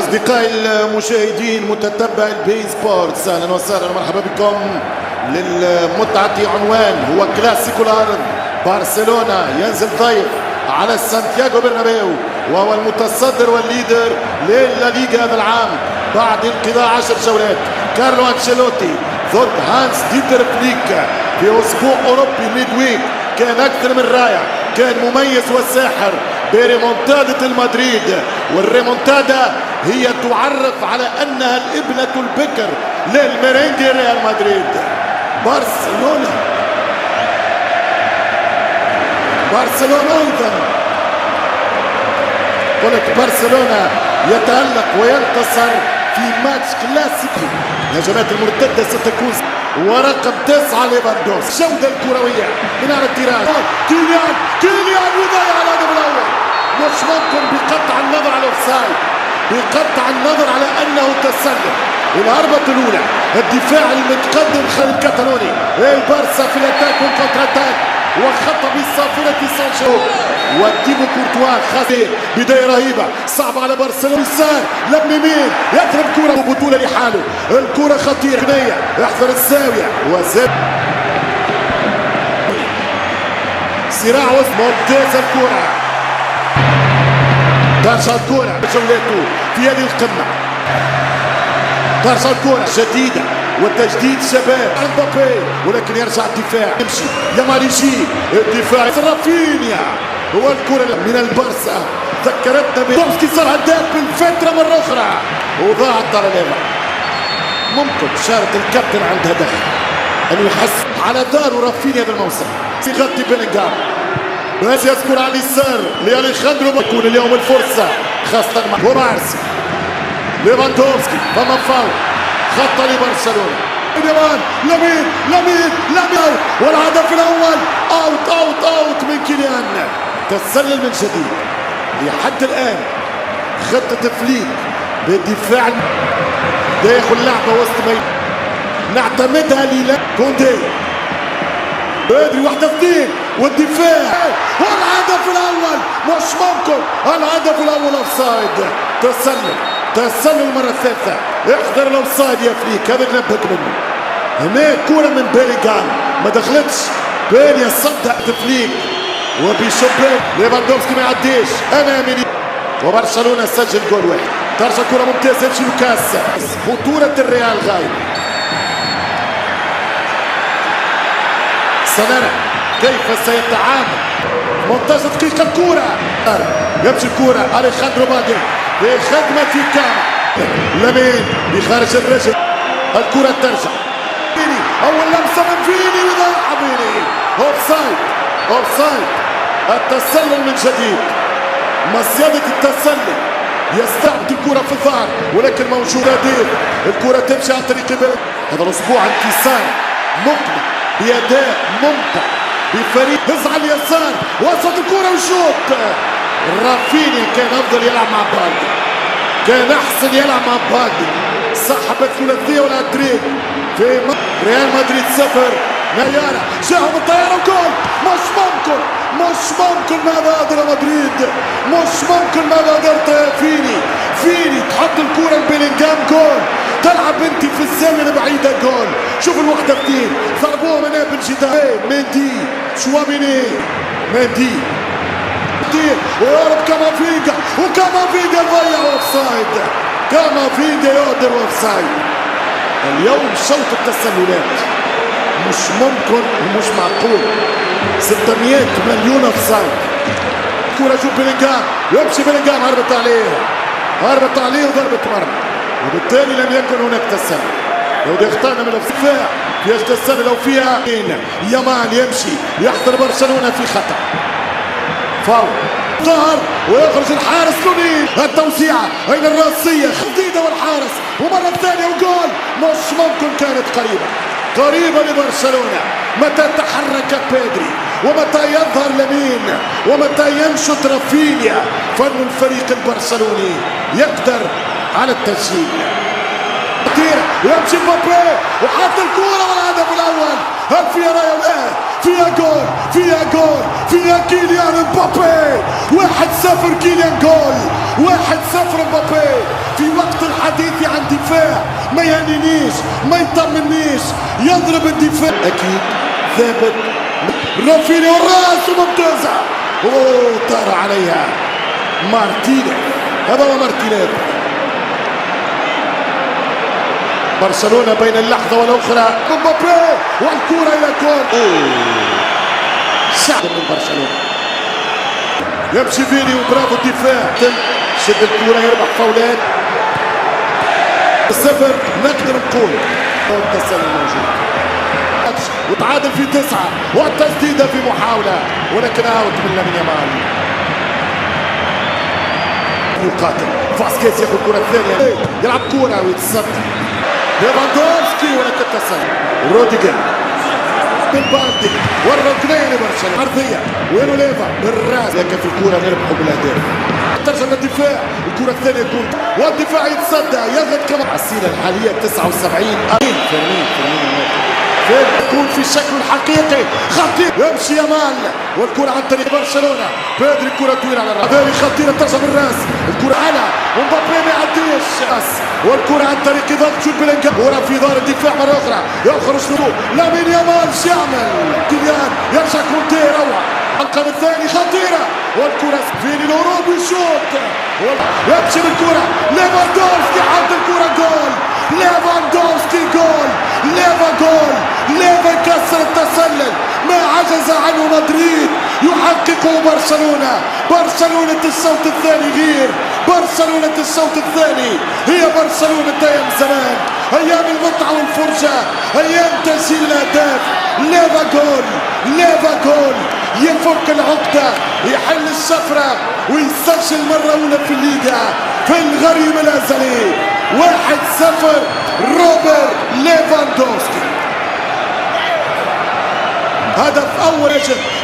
أصدقائي المشاهدين متتبع البي سبورتس، أهلا وسهلا ومرحبا بكم للمتعة. عنوان هو كلاسيكو الأرض، برشلونة ينزل ضيف على سانتياغو برنابيو، وهو المتصدر والليدر للليغا هذا العام بعد انقضاء 10 جولات. كارلو أنشيلوتي ضد هانس ديتر فليك في أسبوع أوروبي ميدويك كان أكثر من رائع، كان مميز وساحر بريمونتادا المدريد، والريمونتادا هي تعرف على أنها الابنة البكر للميرينجي ريال مدريد. برشلونة أيضا قلت برشلونة يتألق وينتصر في ماتش كلاسيكي. الهجمات المرتدة ستكون ورقم 9 ليفاندوفسكي. الجودة الكروية من على التراس، كيليان يضيع الهدف الأول. مش ممكن بقطع النظر على الأوفسايد، بقطع النظر على أنه تسلل. الهربة الأولى، الدفاع المتقدم خلال الكتالوني، البارسا في الاتاك والكونتر اتاك، وخط بالصافرة سانشو وديبو كورتوا. خطير، بداية رهيبة صعبة على برشلونة. يسار لم يمين، يضرب كرة بطولة لحاله. الكرة خطيرة، بنية يحضر الزاوية وزاد صراع وسط ممتازة. الكرة طرشة، الكرة جولته في هذه القمة. طرشة الكرة جديدة والتجديد شباب امبابي، ولكن يرجع الدفاع، يمشي يامال يجي الدفاع. رافينيا هو الكرة من البارسا، ذكرتنا بليفاندوفسكي صار هداف بالفترة مرة أخرى وضاعت على ليفا. ممكن شارة الكابتن عند هدف أنه يحس على دار رافينيا هذا الموسم. يغطي بيلينغهام، بس يذكر على اليسار لأليخاندرو. يكون اليوم الفرصة خاصة مع بومارسي. ليفاندوفسكي فما فاول، خطة لبرشلونة. لمين والهدف الأول أوت من كيليان. تسلل من جديد. لحد الآن خطة فليك بالدفاع داخل لعبة وسط ميدان نعتمدها ليلا كوندي. بدري 1-2 والدفاع والهدف الأول. مش ممكن، الهدف الأول اوفسايد. تسلل المرة الثالثة. احذر الاوفسايد يا فليك، هذا نبهك منه. هناك كرة من بيلينغهام ما دخلتش، بين يصدق فليك وبيشوبين. ليفاندوفسكي ما يعديش امامي، وبرشلونة سجل جول واحد. ترجع كرة ممتازة يمشي لوكاس. خطورة الريال غايب. سنرى كيف سيتعامل. 18 دقيقة الكرة، يمشي الكرة أليخاندرو باجي بخدمة كاما. لمين بخارج الرجل، الكرة ترجع. أول لمسة من فيني وضيعها فيني. أوفسايد. التسلل من جديد، مصيدة التسلل. يستعبد الكرة في الظهر ولكن موجودة دير. الكرة تمشي عن طريق هذا الأسبوع انتصار مقنع بأداء ممتع بفريق. يزعل اليسار، وسط الكرة وشوط. رافينيا كان أفضل يلعب مع بالدي، كان أحسن يلعب مع بالدي. سحب الثلاثية والهاتريك في ريال مدريد 0. نيارة جاهم الطيارة وجول. مش ممكن ماذا قدر مدريد، مش ممكن ماذا قدرت يا فيني تحط الكرة لبيلينغهام جول. تلعب انت في الزاوية البعيدة جول. شوف الوحدة 2 ضربوها من ابن جدار. مندي شواميني ويهرب كامافينجا، وكامافينجا ضيع اوفسايد. كامافينجا يقدر اوفسايد. اليوم شوط التسللات مش ممكن ومش معقول. 600 مليون اوفسايد. كرة شوف بيلينغهام، يمشي بيلينغهام، هربت عليه وضربة مرمى، وبالتالي لم يكن هناك تسلل. لو اختارنا من الدفاع فيش تسلل. لو فيها يامال يمشي يحضر برشلونة في خطأ. فاول ظهر ويخرج الحارس لونين. التوسيعة أين الرأسية جديدة والحارس، ومرة ثانية وجول. مش ممكن، كانت قريبة لبرشلونة. متى تحرك بيدري، ومتى يظهر لمين، ومتى ينشط رافينيا. فن الفريق البرشلوني يقدر على التسجيل. يمشي مبابي وحط الكورة والهدف الأول. هل فيها راية الآن؟ فيها جول، فيها كيليان مبابي. 1-0 كيليان جول، 1-0 مبابي في وقت الحديث عن دفاع ما يهنينيش ما يطمنيش يضرب الدفاع اكيد ثابت رافينيا والراس ممتازة اوه طار عليها مارتينيز هذا هو مارتينيز برشلونة بين اللحظة والأخرى مبابي والكرة إلى جول شعب من برشلونة يمشي فيني وبرافو الدفاع شد الكرة يربح فاولات 0 نقدر نقول التسلل موجود وتعادل في 9 والتسديدة في محاولة ولكن اوت من لامين يامال يقاتل فاسكيز ياخذ الكرة الثانية يلعب كرة ويتصدى ليفاندوفسكي ولكن التسلل روديجر بالبالدي والركنين لبرشلونة عرضية وينو ليفا بالراس لكن في الكرة نربحوا بالاهداف ترجع للدفاع الكرة الثانية تكون والدفاع يتصدى يضغط كمان السيرة الحالية 79 فيرمين يكون في شكله الحقيقي خطير يمشي يامال والكرة عن طريق برشلونة بادري الكرة طويلة على الراس هذه خطيرة ترجع بالراس الكرة على ومبابي ما يعديش والكرة عن طريق ضغط شوت بلينجهام كرة في دار الدفاع مرة أخرى يخرج له لامين يامال شو يعمل كيليان يرجع كونتي يروح الرقم الثاني خطيرة والكرة فيني الهروب يشوط يمشي بالكرة ليفاندوفسكي حط الكرة جول ليفاندوفسكي جول ليفا جول ليفا يكسر التسلل ما عجز عنه مدريد يحققه برشلونة الشوط الثاني غير برشلونة الشوط الثاني هي برشلونة ايام زمان ايام المتعة والفرجة ايام تسجيل الاهداف ليفا جول يفك العقدة يحل الشفرة ويسجل مرة أولى في الليغا في الغريم الأزلي 1-0 روبرت ليفاندوفسكي هدف أول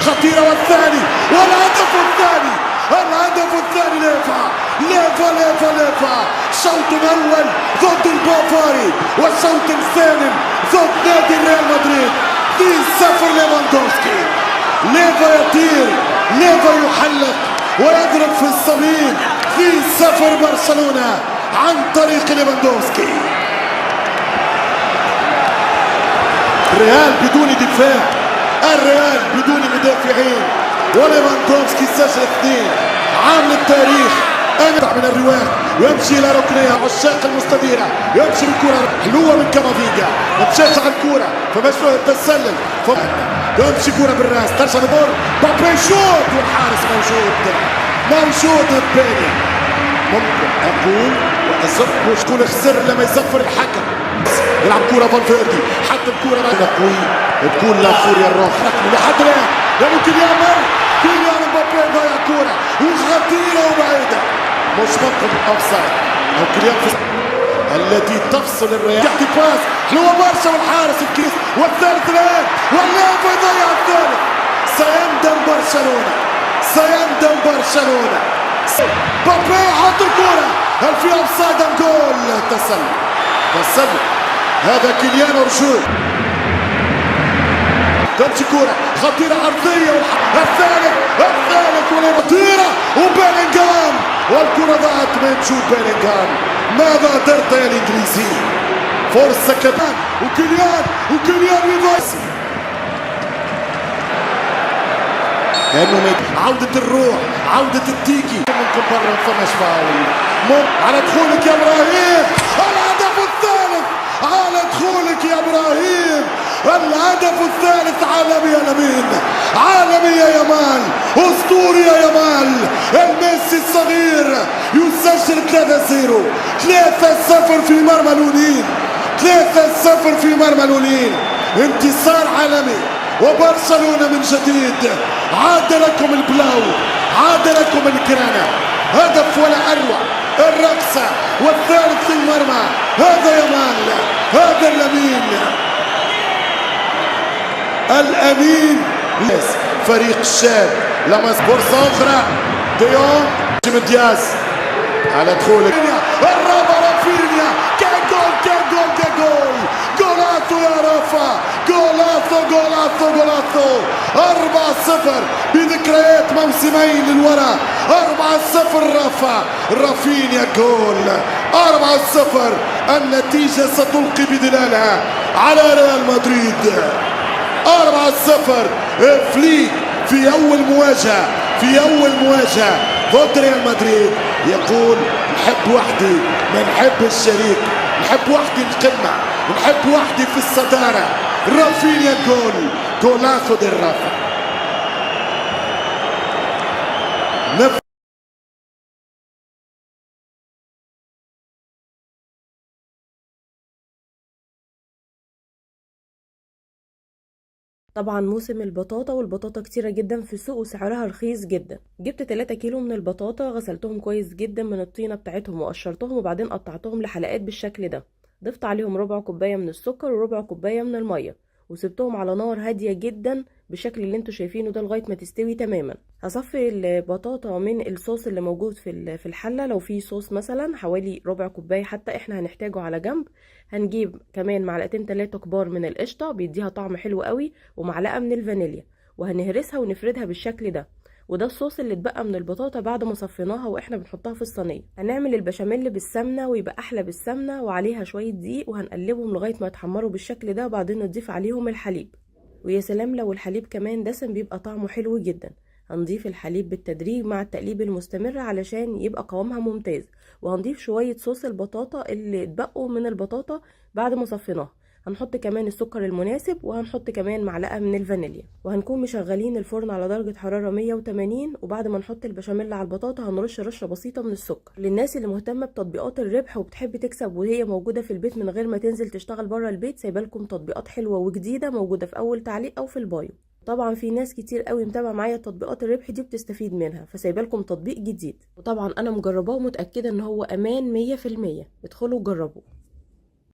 خطيرة والثاني والهدف الثاني ليفا شوط أول ضد البافاري والشوط الثاني ضد نادي ريال مدريد 2-0 ليفاندوفسكي ليفا يطير ليفا يحلق ويضرب في الصميم 2-0 برشلونة عن طريق ليفاندوفسكي الريال بدون دفاع الريال بدون مدافعين وليفاندوفسكي سجل 2 عامل التاريخ أنبع من الرواق ويمشي إلى ركنية عشاق المستديرة يمشي بالكرة حلوة من كامافينجا مشاش على الكرة فمشروع التسلل يمشي كرة بالراس ترجع لدور بابي شوت والحارس موجود بيني ممكن أقول وأزف مش تكون خسر لما يزفر الحكم يلعب كرة فالفيردي حتى الكرة قوي تكون لا فوريا الروح لحد الآن لا ممكن يعمل كيليان مبابي ضيع كرة وخطيرة وبعيدة مش ممكن اوفسايد او كيليان التي تفصل الريال يعطي باس حلوة برشا والحارس الكيس والثالث الآن والليفا يضيع الثالث سيندم برشلونة بابي حط الكرة هل في اوفسايد ام جول تسلل هذا كيليان رجول تمشي كرة خطيرة عرضية الثالث خطيرة وبيلينغهام والكرة ضاعت من جود بيلينغهام ماذا درت يا الانجليزي فرصة كمان وكيليان ريفايسي كأنه عودة الروح عودة التيكي منكم برا ما فماش فاول على دخولك يا ابراهيم الهدف الثالث على دخولك يا ابراهيم الهدف الثالث عالمي يا لمين عالمي يا يامال اسطوري يا يامال الميسي الصغير يسجل 3-0 في مرمى الونين انتصار عالمي وبرشلونة من جديد عاد لكم البلاو عاد لكم الكرانة هدف ولا أروع الرقصة والثالث في المرمى هذا يامال هذا الأمين فريق الشاب لما فرصة أخرى ديون دياز على دخول الرابع رافينيا كان جول جولاتو يا رافا جولاتو 4-0 بذكريات موسمين للوراء 4-0 رافينيا جول. 4-0 النتيجة ستلقي بظلالها على ريال مدريد. 4-0 فليك في أول مواجهة ضد ريال مدريد يقول نحب وحدي ما نحب الشريك، نحب وحدي القمة، نحب وحدي في الصدارة. رافينيا جول دي رافا. طبعا موسم البطاطا، والبطاطا كتيرة جدا في السوق وسعرها رخيص جدا. جبت 3 كيلو من البطاطا، غسلتهم كويس جدا من الطينة بتاعتهم وقشرتهم، وبعدين قطعتهم لحلقات بالشكل ده. ضفت عليهم ربع كوباية من السكر وربع كوباية من المية، وسبتهم على نار هادية جدا بالشكل اللي انتوا شايفينه ده لغاية ما تستوي تماما. هصفي البطاطا من الصوص اللي موجود في الحلة. لو في صوص مثلا حوالي ربع كوباية حتى احنا هنحتاجه على جنب. هنجيب كمان معلقتين 3 كبار من القشطة، بيديها طعم حلو قوي، ومعلقة من الفانيليا، وهنهرسها ونفردها بالشكل ده. وده الصوص اللي اتبقى من البطاطا بعد ما صفيناها واحنا بنحطها في الصينيه. هنعمل البشاميل بالسمنه ويبقى احلى بالسمنه، وعليها شويه دقيق، وهنقلبهم لغايه ما يتحمروا بالشكل ده، وبعدين نضيف عليهم الحليب. ويا سلام لو الحليب كمان دسم بيبقى طعمه حلو جدا. هنضيف الحليب بالتدريج مع التقليب المستمر علشان يبقى قوامها ممتاز. وهنضيف شويه صوص البطاطا اللي اتبقوا من البطاطا بعد ما صفيناها. هنحط كمان السكر المناسب، وهنحط كمان معلقة من الفانيليا، وهنكون مشغلين الفرن على درجة حرارة 180. وبعد ما نحط البشاميل على البطاطا هنرش رشة بسيطة من السكر. للناس اللي مهتمة بتطبيقات الربح وبتحب تكسب وهي موجودة في البيت من غير ما تنزل تشتغل بره البيت، سايبالكم تطبيقات حلوة وجديدة موجودة في اول تعليق او في البايو. طبعا في ناس كتير قوي متابعه معايا تطبيقات الربح دي بتستفيد منها، فسايبالكم تطبيق جديد، وطبعا انا مجرباه ومتاكده ان هو امان 100%. ادخلوا جربوه.